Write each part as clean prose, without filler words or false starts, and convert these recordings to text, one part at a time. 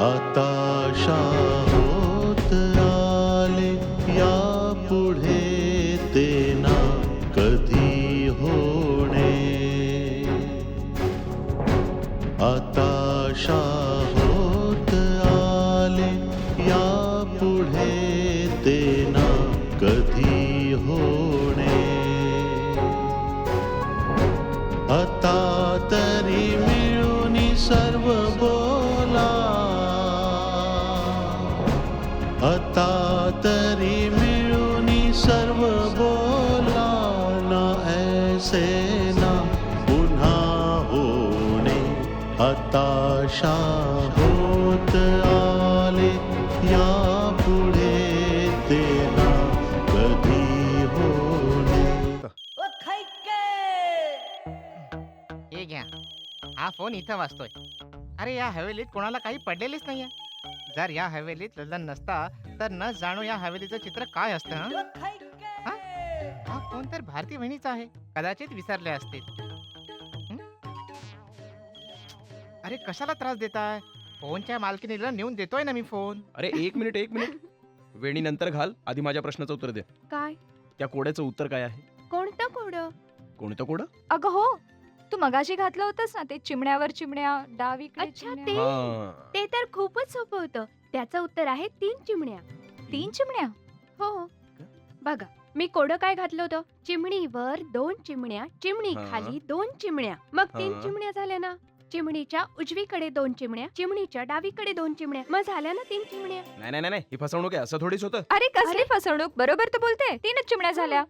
आता होत आले या पुढे ते ना कधी होणे. आता होत आले या पुढे ते ना कधी होणे. आता तरी मिळून सर्व बोला, आता तरी मिळून सर्व बोला ना ऐसे ना पुन्हा होणे. हताशा होत आले या पुढे ते ना कधी होणे. हे घ्या, हा फोन इथं वाजतोय. अरे या हवेलीत कोणाला काही पडलेलीच नाहीये. जर या हवेलीत ललन नसता तर न जाणू या हवेलीचं चित्र काय असतं. हा? हा फोन तर भारती बहिणीचा आहे, कदाचित विसरले असतील. हं? अरे कशाला त्रास देताय? फोनच्या मालकीनीला नेऊन देतोय ना मी फोन. अरे एक मिनिट वेणी नंतर घाल, आधी माझ्या प्रश्नाचं उत्तर दे. काय? त्या कोड्याचं उत्तर काय आहे? कोणतं कोडं? कोणतं कोडं? अगं हो, तू मगाशी घातलं होतंस ना ते चिमण्यावर चिमण्या डावीकडे चिमण्या. हा. ते तर खूपच सोपं होतं. त्याचं उत्तर आहे 3 चिमण्या. 3 चिमण्या? हो. बघा, मी कोडं काय घातलं होतं? चिमणीवर 2 चिमण्या, चिमणी हा. खाली 2 चिमण्या. मग 3 हा. चिमण्या झाल्या ना. चिमणीच्या उजवीकडे 2 चिमण्या, चिमणीच्या डावीकडे 2 चिमण्या. मग झाल्या ना 3 चिमण्या. नाही ही फसवणूक आहे, असं थोडीच होतं. अरे कसली फसवणूक? बरोबर तर बोलते. 3च चिमण्या झाल्या.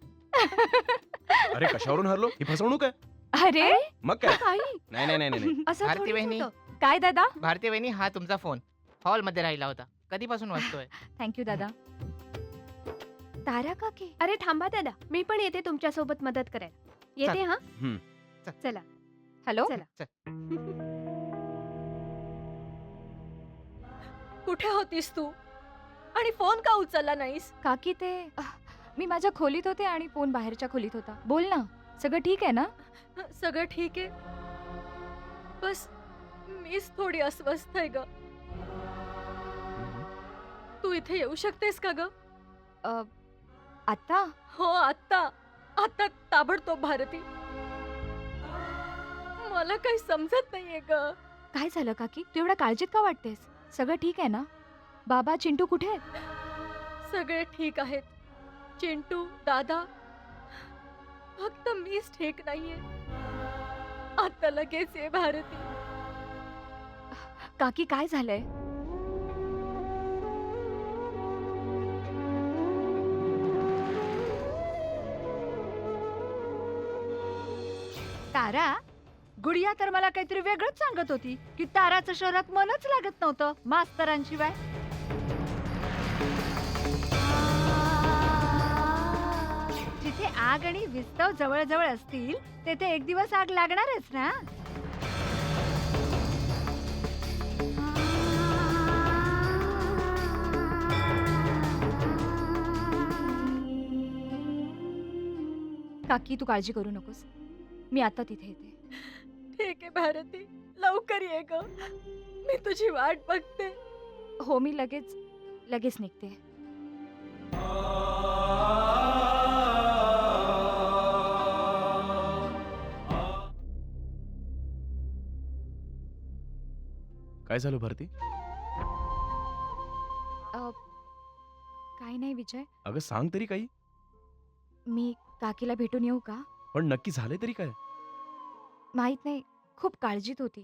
अरे कशावरून हरलो? ही फसवणूक आहे. अरे मग काय? काही नाही असं भारती थोडीच वहिनी. होतं. काय दादा? भारती बहिणी, हा तुमचा फोन हॉलमध्ये राहिला होता, कधीपासून वाजतोय. थँक्यू दादा. तारा काकी, अरे थांबा दादा, मी पण येते तुमच्या सोबत मदत करायला. येते हा. हं. चला. हॅलो. चला. चल. कुठे होतीस तू आणि फोन का उचलला नाहीस? काकी ते मी माझ्या खोलीत होते आणि फोन बाहेरच्या खोलीत होता. बोल ना, सगळं ठीक आहे ना? सगळं ठीक आहे, बस मीच थोडी अस्वस्थ आहे ग. तू इथे येऊ शकतेस का ग? आता हो आता आता ताबडतोब भारती. मला काही समजत नाहीये ग. काय झालं काकी? तू एवढ्या काळजीत का वाटतेस? सगळं ठीक आहे ना? बाबा चिंटू कुठे आहेत? सगळे ठीक आहेत. चिंटू, दादा, फक्त मीच ठीक नाहीये. आता लगेच ये भारती. काकी काय झालंय? तारा, गुडिया तर मला काहीतरी वेगळंच सांगत होती की ताराचं शहरात मनच लागत नव्हतं मास्तरांशिवाय. जिथे आग आणि विस्तव जवळ असतील तेथे एक दिवस आग लागणारच ना. काकी तू काळजी करू नकोस, मी आता तिथे येते. ठीक आहे भारती, लवकर ये ग. मी तुझी वाट बघते. हो, मी लगेच निघते. काय झालं भारती? काय नाही विजय, अगं सांग तरी काही. मी काकीला भेटून येऊ का? पण नक्की झालंय तरी काय? माहित नाही, खूप काळजीत होती.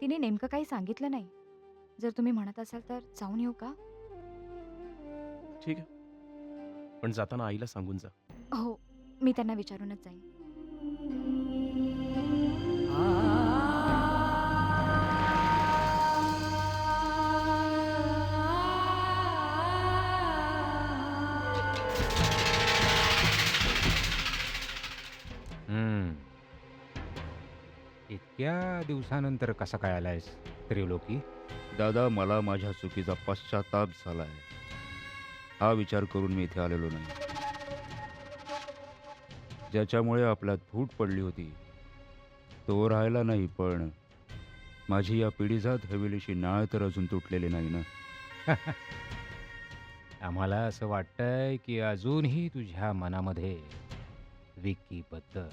तिने नेमकं काही सांगितलं नाही. जर तुम्ही म्हणत असाल तर जाऊन येऊ का? ठीक आहे, पण जाताना आईला सांगून जा. हो, मी त्यांना विचारूनच जाईन. इतक्या दिवसानंतर कसा काय आलायस त्रिलोकी? दादा, मला माझ्या चुकीचा पश्चाताप झालाय. हा विचार करून मी इथे आलेलो नाही. ज्याच्यामुळे आपल्यात फूट पडली होती तो राहिला नाही, पण माझी या पिढीजात हवेलीशी नाळ तर अजून तुटलेली नाही ना. आम्हाला असं वाटतंय की अजूनही तुझ्या मनामध्ये विकीबद्दल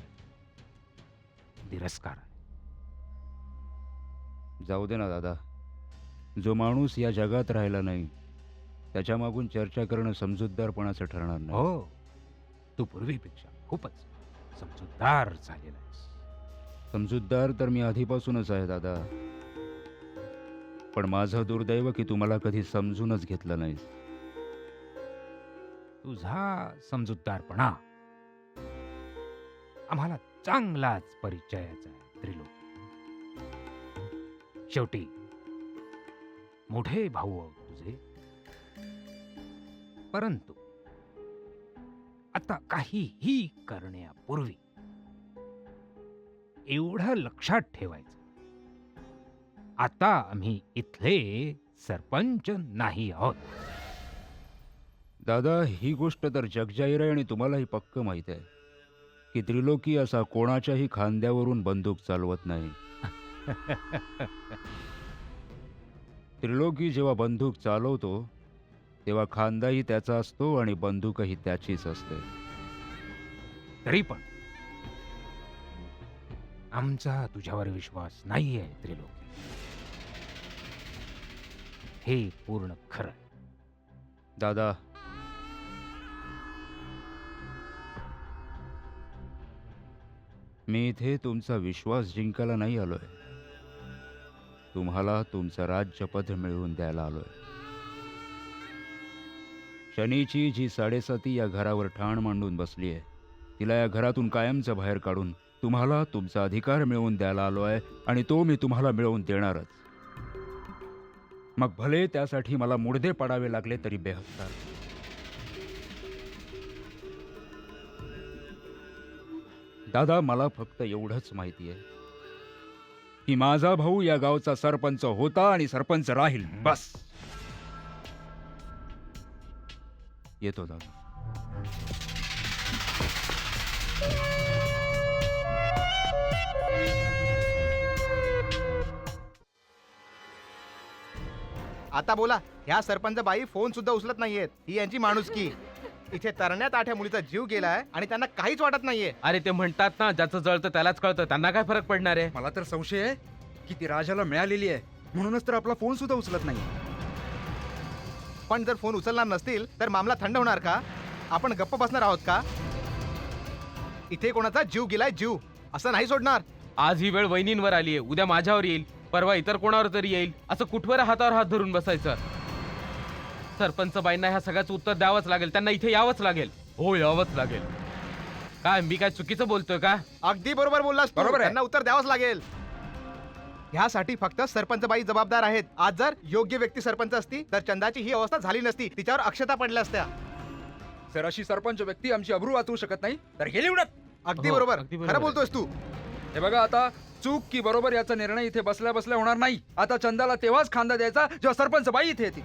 तिरस्कार आहे. जाऊ दे ना दादा. जो माणूस या जगात राहिला नाही त्याच्या मागून चर्चा करणं समजूतदारपणाचं ठरणार नाही. हो, तू पूर्वीपेक्षा खूपच समजूतदार झालेला आहेस. समजूतदार तर मी आधीपासूनच आहे दादा, पण माझं दुर्दैव की तुम्हाला कधी समजूनच घेतलं नाही. तुझा समजूतदारपणा आम्हाला चांगलाच परिचयाचा आहे त्रिलोकी. शेवटी मोठे भाऊ आहोत तुझे. परंतु आता काहीही करण्यापूर्वी एवढं लक्षात ठेवायचं, आता आम्ही इथले सरपंच नाही आहोत. दादा, ही गोष्ट तर जगजाहीर आहे आणि तुम्हालाही पक्क माहीत आहे की त्रिलोकी असा कोणाच्याही खांद्यावरून बंदूक चालवत नाही. त्रिलोकी जेव्हा बंदूक चालवतो तेव्हा खांदाही त्याचा असतो आणि बंदूकही त्याचीच असते. तरी पण आमचा तुझ्यावर विश्वास नाहीये त्रिलोकी. हे पूर्ण खरं आहे. दादा, मी इथे तुमचा विश्वास जिंकायला नाही आलोय, तुम्हाला तुमचं राज्यपद मिळवून द्यायला आलोय. शनीची जी 7.5 या घरावर ठाण मांडून बसली आहे तिला या घरातून कायमचं बाहेर काढून तुम्हाला तुमचा अधिकार मिळवून द्यायला आलोय, आणि तो मी तुम्हाला मिळवून देणारच. मग भले त्यासाठी मला मुडदे पडावे लागले तरी बेहत्तर. दादा, मला फक्त एवढंच माहिती आहे की माझा भाऊ या गावचा सरपंच होता आणि सरपंच राहील, बस. येतो दादा. आता बोला, ह्या सरपंच बाई फोन सुद्धा उचलत नाहीयेत. ही यांची माणुसकी. इथे तरण्यात आठ्या मुलीचा जीव गेलाय आणि त्यांना काहीच वाटत नाहीये. अरे ते म्हणतात ना, ज्याचं जळतं त्यालाच कळतं. त्यांना काय फरक पडणार आहे? मला तर संशय आहे की ती राजाला मिळालेली आहे, म्हणूनच तर आपला फोन सुद्धा उचलत नाही. पण जर फोन उचलणार नसतील तर मामला थंड होणार का? आपण गप्प बसणार आहोत का? इथे कोणाचा जीव गेलाय, जीव असं नाही सोडणार. आज ही वेळ वहिनींवर आली आहे, उद्या माझ्यावर येईल, परवा इतर कोणावर तरी येईल. असं कुठवर हातावर हात धरून बसायचं? सरपंच बाईंना ह्या सगळ्याचं उत्तर द्यावंच लागेल. त्यांना इथे यावंच लागेल. हो, यावंच लागेल. काय मी काय चुकीचं बोलतोय का? अगदी बरोबर बोललास तू. बरोबर आहे. त्यांना उत्तर द्यावंच लागेल. ह्यासाठी फक्त सरपंच बाई जबाबदार आहेत. आज जर योग्य व्यक्ती सरपंच असती तर चंदाची ही अवस्था झाली नसती. तिच्यावर अक्षता पडल्या असत्या. सर, अशी सरपंच व्यक्ती आमची अब्रू वाचवू शकत नाही तर गेली उडत. अगदी हो, बरोबर. अगदी बरोबर खरं आहे. बोलतोयस तू. हे बघा, आता चूक की बरोबर याचा निर्णय इथे बसल्या बसल्या होणार नाही. आता चंदाला तेव्हाच खांदा द्यायचा जेव्हा सरपंच बाई इथे येते.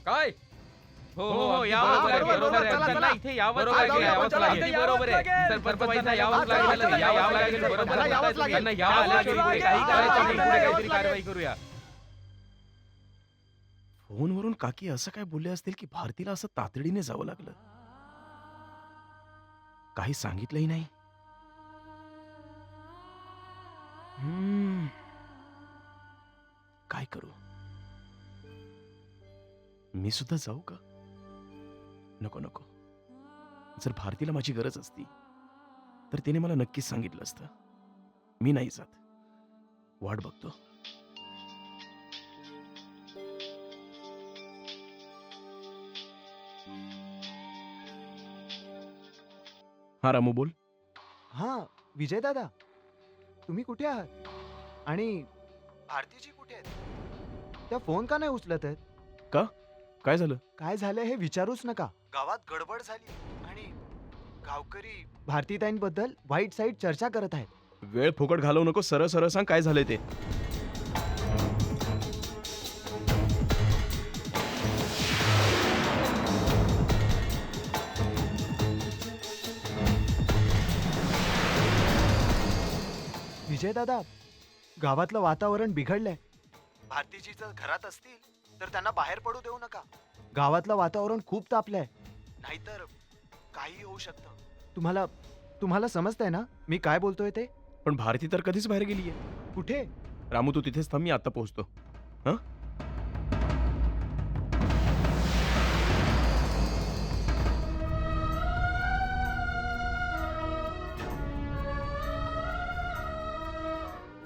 काय हो हो, हो, अगदी यावंच बरोबर, लागेल. बरोबर, बरोबर आहे. चला, त्यांना चला. इथे यावंच बरोबर आहे, लागेल. यावंच चला, लागेल. चला, बरोबर आहे. चला, सरपंच बाईंना चला, यावंच चला, लागेल. चला, यावंच चला, लागेल. चला, बरोबर चला, आहे. यावंच लागेल. त्यांना यावं लागेल. यावंच काही लागेल. करायचं नाही. यावंच पुढे लागेल. काहीतरी कारवाई करूया. फोनवरून काकी असं काय बोलले असतील की भारतीला असं तातडीने जावं लागलं? काही सांगितलंही नाही. काय करू? मी सुद्धा जाऊ का? नको नको. जर भारतीला माझी गरज असती तर तिने मला नक्कीच सांगितलं असतं. मी नाही जात. वाट बघतो. हा रामू, बोल. हा, विजय दादा, तुम्ही कुठे आहात? आणि भारतीजी कुठे आहेत? त्या फोन का नाही उचलत आहेत? काय झालं? काय झालं हे विचारूच नका. गावात गडबड झाली आणि गावकरी भारतीताईंबद्दल वाईट साईड चर्चा करत आहेत. वेळ फुकट घालवू नको, सरळ सरळ सांग काय झालंय ते. विजयदादा, गावातलं वातावरण बिघडलंय. भारतीजी जर घरात असतील तर त्यांना बाहेर पडू देऊ नका. गावातलं वातावरण खूप तापलंय, नाहीतर काही होऊ शकतं. तुम्हाला समजतंय ना मी काय बोलतोय ते? पण भारती तर कधीच बाहेर गेलीये. कुठे? रामू तू तिथेच थांब, मी आता पोहोचतो.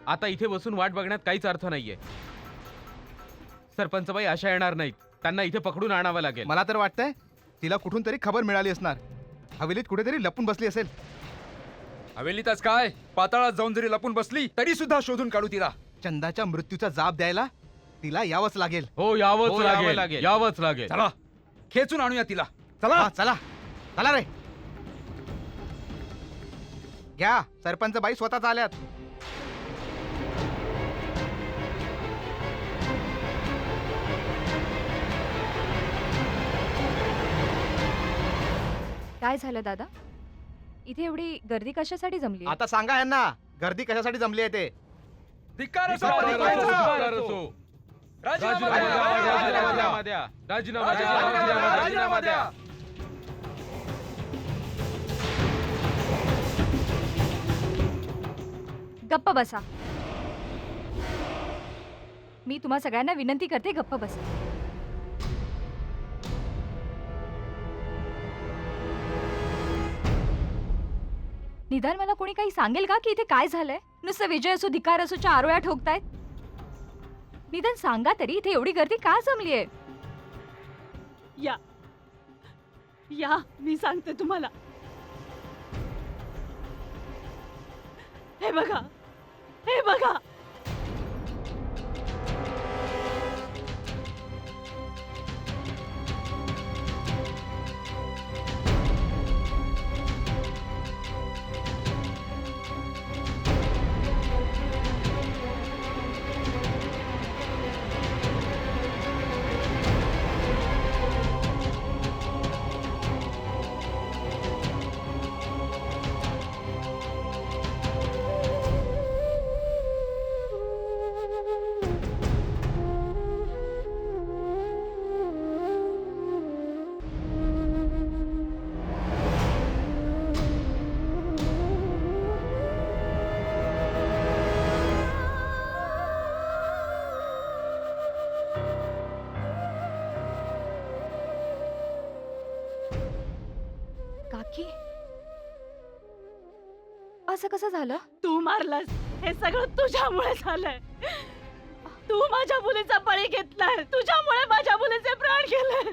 आता इथे बसून वाट बघण्यात काहीच अर्थ नाहीये. सरपंचबाई अशा येणार नाहीत, त्यांना इथे पकडून आणावं लागेल. मला तर वाटतंय तिला कुठून तरी खबर मिळाली असणार. हवेलीत कुठेतरी लपून बसली असेल. हवेलीतच काय, पाताळात जाऊन जरी लपून बसली तरी सुद्धा शोधून काढू तिला. चंदाच्या मृत्यूचा जाब द्यायला तिला यावंच लागेल. हो यावंच लागेल, यावंच लागेल. चला खेचून आणूया तिला. चला. हा, चला चला रे. घ्या, सरपंच बाई स्वतःच आल्यात. काय झालं दादा? इथे एवढी गर्दी कशासाठी जमली? आता सांगा यांना गर्दी कशासाठी जमली आहे ते. धिक्कार असो, धिक्कार धिक्कार असो, असो. धिक्कार असो. राजीनामा राजीनामा द्या, द्या, राजीनामा राजीनामा द्या. द्या, राजीनामा द्या, राजीनामा द्या. गप्प बसा. मी तुम्हा सगळ्यांना विनंती करते, गप्प बसा. निदान मला कोणी काही सांगेल का की इथे काय झालंय? नुसतं विजय असो धिकार असोच्या आरोळ्या ठोकतायत. निदान सांगा तरी इथे एवढी गर्दी का जमलीये? या मी सांगते तुम्हाला. हे बघा, हे बघा. काकी, असं कसं झालं? तू मारलास. हे सगळं तुझ्यामुळे झालंय. तू माझ्या मुलीचा बळी घेतलाय. तुझ्यामुळे माझ्या मुलीचे प्राण गेले.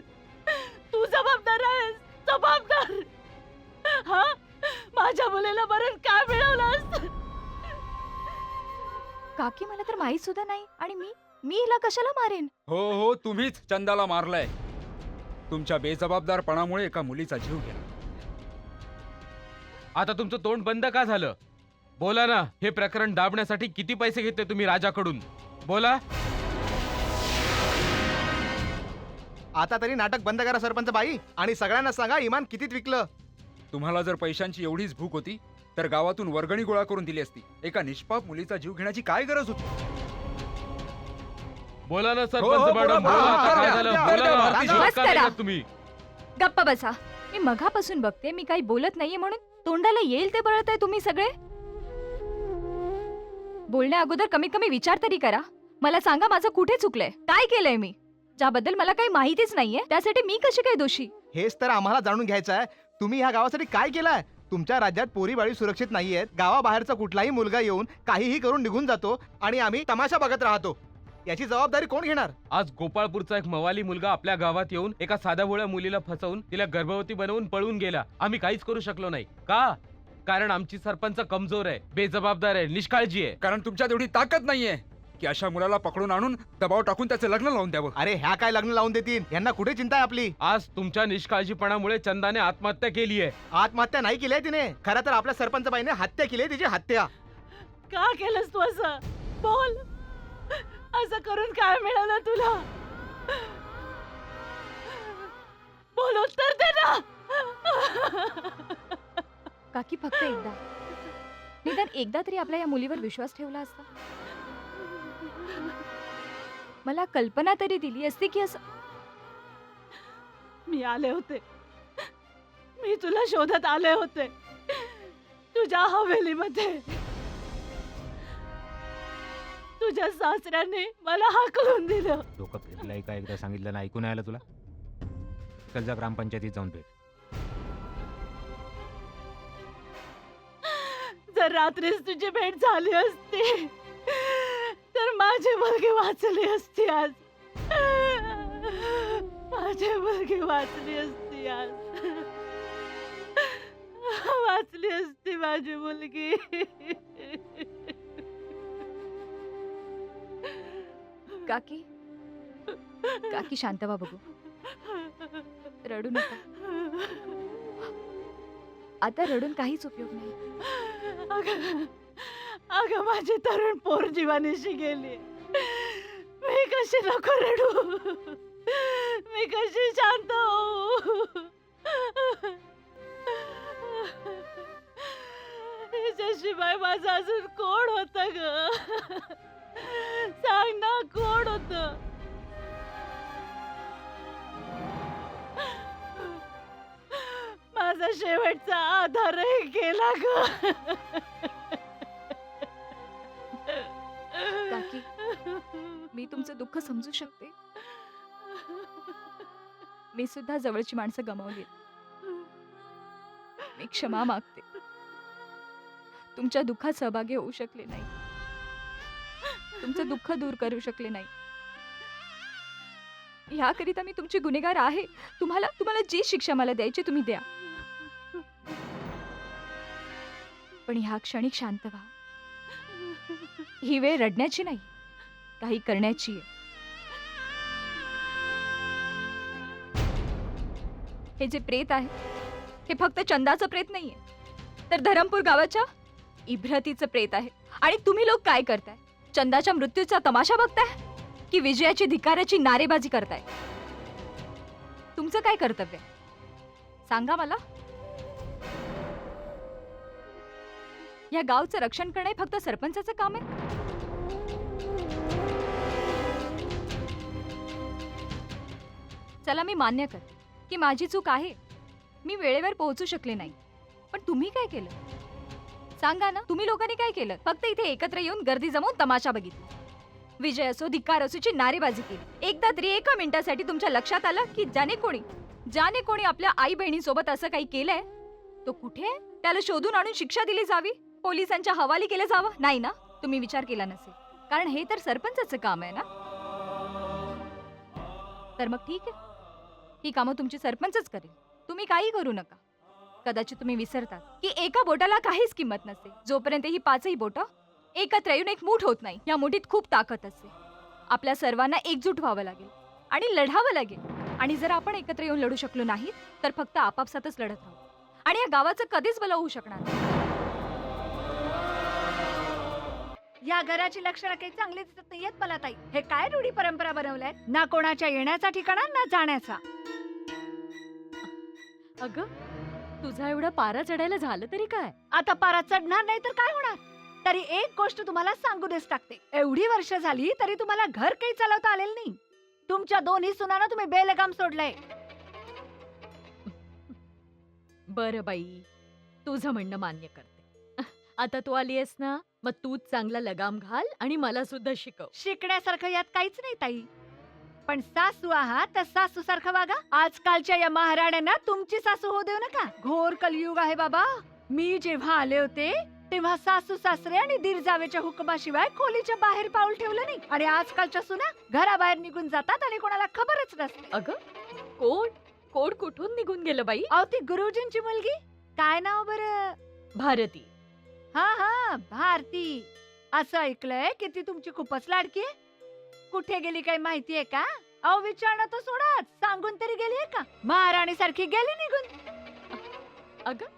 तू जबाबदार आहेस, जबाबदार. हा, माझ्या मुलीला मरण का मिळवलंस? काकी, मला तर माहित सुद्धा नाही. आणि मी हिला कशाला मारेन? हो तुम्हीच चंदाला मारलंय. तुमच्या बेजबाबदारपणामुळे एका मुलीचा जीव गेला. आता तुमचं तोंड बंद का झालं? बोला ना, हे प्रकरण दाबण्यासाठी किती पैसे घेतले तुम्ही राजाकडून? बोला. आता तरी नाटक बंद करा सरपंच बाई, आणि सगळ्यांना सांगा इमान कितीत विकलं. तुम्हाला जर पैशांची एवढीच भूक होती तर गावातून वर्गणी गोळा करून दिली असती. एका निष्पाप मुलीचा जीव घेण्याची काय गरज होती? बोला ना हो, सरपंच बोला, मॅडम, बोला, बोला. आता काय बोला, झालं? बोला, बोला ना, बोला, भारतीशी बस का नाही करा. करत तुम्ही? गप्प बसा. मी मघापासून बघते, मी काही बोलत नाहीये म्हणून तोंडाला येईल ते बळताय तुम्ही सगळे. बोलण्या अगोदर कमीत कमी विचार तरी करा. मला सांगा, माझं कुठे चुकलंय? काय केलंय मी ज्याबद्दल मला काही माहितीच नाहीये? त्यासाठी मी कशी काय दोषी? हेच तर आम्हाला जाणून घ्यायचं आहे. तुम्ही ह्या गावासाठी काय केलंय? तुमच्या राज्यात पोरी बाळी सुरक्षित नाहीयेत. गावाबाहेरचा कुठलाही मुलगा येऊन काहीही करून निघून जातो आणि आम्ही तमाशा बघत राहतो. याची जबाबदारी कोण घेणार? आज गोपाळपूरचा एक मवाली मुलगा आपल्या गावात येऊन एका साध्याभोळ्या मुलीला फसवून तिला गर्भवती बनवून पळून गेला. आम्ही काहीच करू शकलो नाही. का? कारण आमची सरपंच कमजोर आहे, बेजबाबदार आहे, निष्काळजी आहे. कारण तुमच्यात एवढी ताकद नाहीये. की अशा मुलाला पकडून आणून दबाव टाकून त्याचं लग्न लावून द्यावं. अरे ह्या काय लग्न लावून देतील, यांना कुठे चिंता आहे आपली. आज तुमच्या निष्काळजीपणामुळे चंदाने आत्महत्या केली आहे. आत्महत्या नाही केली आहे तिने, खरं तर आपल्या सरपंच बाईने हत्या केली आहे, तिची हत्या. का केलंस तू असं? बोल, असं करून काय मिळालं तुला? बोल, उत्तर दे ना. काकी फक्त एकदा, निदान एकदा तरी आपल्या या मुलीवर विश्वास ठेवला असता. मला कल्पना तरी दिली असती की असं. मी आले होते, मी तुला शोधत आले होते तुझ्या हवेलीमध्ये. तुझ्या सासऱ्याने मला हाकलून दिलं. डोकं फिरलंय का? एकदा सांगितलं ना, ऐकून आलं तुला? चल जा ग्रामपंचायतीत जाऊन भेट. जर रात्रीच तुझी भेट झाली असती तर माझी मुलगी वाचली असती आज. माझी मुलगी वाचली असती आज. वाचली असती माझी मुलगी. काकी, काकी शांत व्हा बघू. रडू नका. आता रडून काहीच उपयोग नाही. अगं माझी तरुण पोर जीवानीशी गेली. मी कशी नको रडू, मी कशी शांत होऊ. हिच्याशिवाय माझं अजून कोण होत ग? सांग ना, कोण होत? माझा शेवटचा आधारही गेला ग. काकी, मी तुमचं दुःख समजू शकते. मी सुद्धा जवळची माणसं गमावली. मी क्षमा मागते. तुमच्या दुःखात सहभागी होऊ शकले नाही, तुमचं दुःख दूर करू शकले नाही. ह्याकरिता मी तुमची गुन्हेगार आहे. तुम्हाला जी शिक्षा मला द्यायची तुम्ही द्या, पण ह्या क्षणी शांत व्हा. ही वेळ रडण्याची नाही, काही करण्याची आहे. हे जे प्रेत आहे हे फक्त चंदाचं प्रेत नाहीये, तर धरमपूर गावाच्या इब्रतीचं प्रेत आहे. आणि तुम्ही लोक काय करताय? चंदाच्या मृत्यूचा तमाशा बघताय की विजयाची धिक्काराची नारेबाजी करताय? तुमचं काय कर्तव्य आहे? सांगा मला. या गावचं रक्षण करणे फक्त सरपंचाचं काम आहे? चला, मी मान्य करते की माझी चूक आहे. मी वेळेवर पोहोचू शकले नाही, पण तुम्ही काय केलं सांगा ना. तुम्ही लोकांनी काय केलं? फक्त इथे एकत्र येऊन गर्दी जमवून तमाशा बघितला. विजय असो धिक्कार असोची नारेबाजी केली. एकदा तरी एका मिनिटासाठी तुमच्या लक्षात आलं की ज्याने कोणी आपल्या आई बहिणीसोबत असं काही केलंय तो कुठे आहे? त्याला शोधून आणून शिक्षा दिली जावी, पोलिसांच्या हवाली केलं जावं? नाही ना, तुम्ही विचार केला नसेल, कारण हे तर सरपंचाचं काम आहे ना. तर मग ठीक आहे, ही कामं तुमची सरपंचच करेल. तुम्ही काही करू नका. कदाचित तुम्ही विसरतात की एका बोटाला काहीच किंमत नसते जोपर्यंत ही पाचही बोटं एकत्र येऊन एक मूठ होत नाही. या मुठीत खूप ताकद असते. आपल्या सर्वांना एकजूट व्हावं लागेल आणि लढावं लागेल. आणि जर आपण एकत्र येऊन लढू शकलो नाही तर फक्त आपापसातच लढत राहू आणि या गावाचं कधीच भलं होऊ शकणार नाही. या घराची लक्षणं काही चांगली दिसत नाहीयेत मला ताई. हे काय रूढी परंपरा बनवलाय? ना कोणाच्या येण्याचा ठिकाणा ना जाण्याचा. अगं, तुझा एवढा पारा चढायला झालं तरी काय? आता पारा चढणार नाही तर काय होणार? तरी एक गोष्ट तुम्हाला सांगू देस टाकते. एवढी वर्ष झाली तरी तुम्हाला घर काही चालवता आलेलं नाही. तुमच्या दोन्ही सुनांना तुम्ही बेलगाम सोडलंय. बरं बाई, तुझं म्हणणं मान्य करते. आता तू आली आहेस ना, मग तूच चांगला लगाम घाल आणि मला सुद्धा शिकव. शिकण्यासारखं यात काहीच नाही ताई, पण सासू आहात तर सासू सारखं वागा. आजकालच्या या महाराण्यांना तुमची सासू होऊ देऊ नका. घोर कलियुग आहे बाबा. मी जेव्हा आले होते तेव्हा सासू सासरे आणि दीर जावेच्या हुकमाशिवाय खोलीच्या बाहेर पाऊल ठेवलं नाही. आणि आजकालच्या सुना घराबाहेर निघून जातात आणि कोणाला खबरच नसते. अगं, कोण कुठून निघून गेलं बाई? अहो, ती गुरुजींची मुलगी. काय नाव बरं? भारती. हा, भारती. असं ऐकलंय की ती तुमची खूपच लाडकी आहे. कुठे गेली काही माहितीये का? अहो विचारणं तर सोडाच, सांगून तरी गेलीये का? महाराणी सारखी गेली निघून. अगं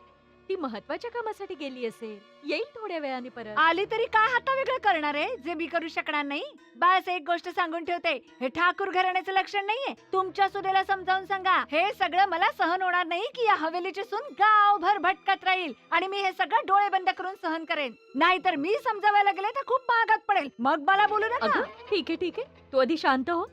ती महत्वाच्या कामासाठी गेली असेल, येईल थोड्या वेळाने परत. आली तरी काय हाता वेगळं करणार आहे जे मी करू शकणार नाही. बस एक गोष्ट सांगून ठेवते, हे ठाकूर घराण्याचं लक्षण नाहीये. तुमच्या सुनेला समजावून सांगा, हे सगळं मला सहन होणार नाही की या हवेलीची सून गावभर भटकत राहील आणि मी हे सगळं डोळे बंद करून सहन करेन. नाहीतर मी समजावायला गेले तर खूप महागात पडेल. मग मला बोलू नका. अगं ठीक आहे, तू आधी शांत हो.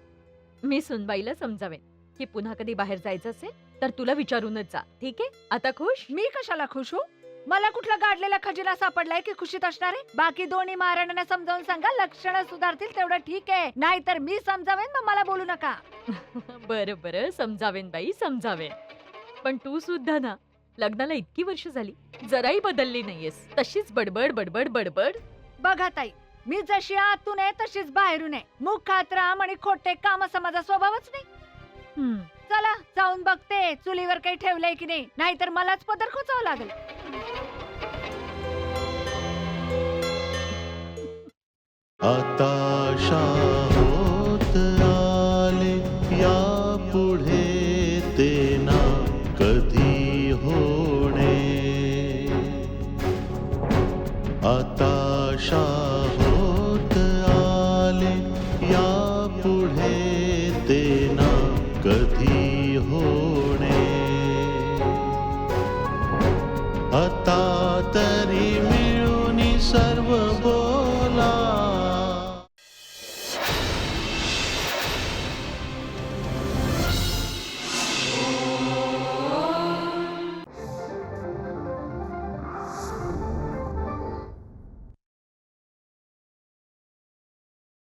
मी सुनबाईला समजावेन की पुन्हा कधी बाहेर जायचं असेल तर तुला विचारूनच जा. ठीक आहे, आता खुश? मी कशाला खुश हो? मला कुठला गाडलेला खजिना सापडलाय की खुशीत असणार आहे? बाकी दोन्ही महाराणांना समजावून सांगा, लक्षणं सुधारतील तेवढं ठीक आहे. नाहीतर मी समजावेन, मग मला बोलू नका. बरं बरं, समजावेन बाई, समजावेन. पण तू सुद्धा ना, लग्नाला इतकी वर्ष झाली, जराही बदलली नाहीयेस. तशीच बडबड बडबड बडबड. बघा ताई, मी जशी आतून आहे तशीच बाहेरून आहे. मुखात राम आणि खोटे काम असा माझा स्वभावच नाही. हम्म. चला जाऊन बघते चुलीवर काही ठेवलंय की नाही, नाहीतर मलाच पदर खोचावं लागेल. आता होत आले या पुढे ते ना कधी होणे. आता होत आले या पुढे ते ना कधी होणे. आता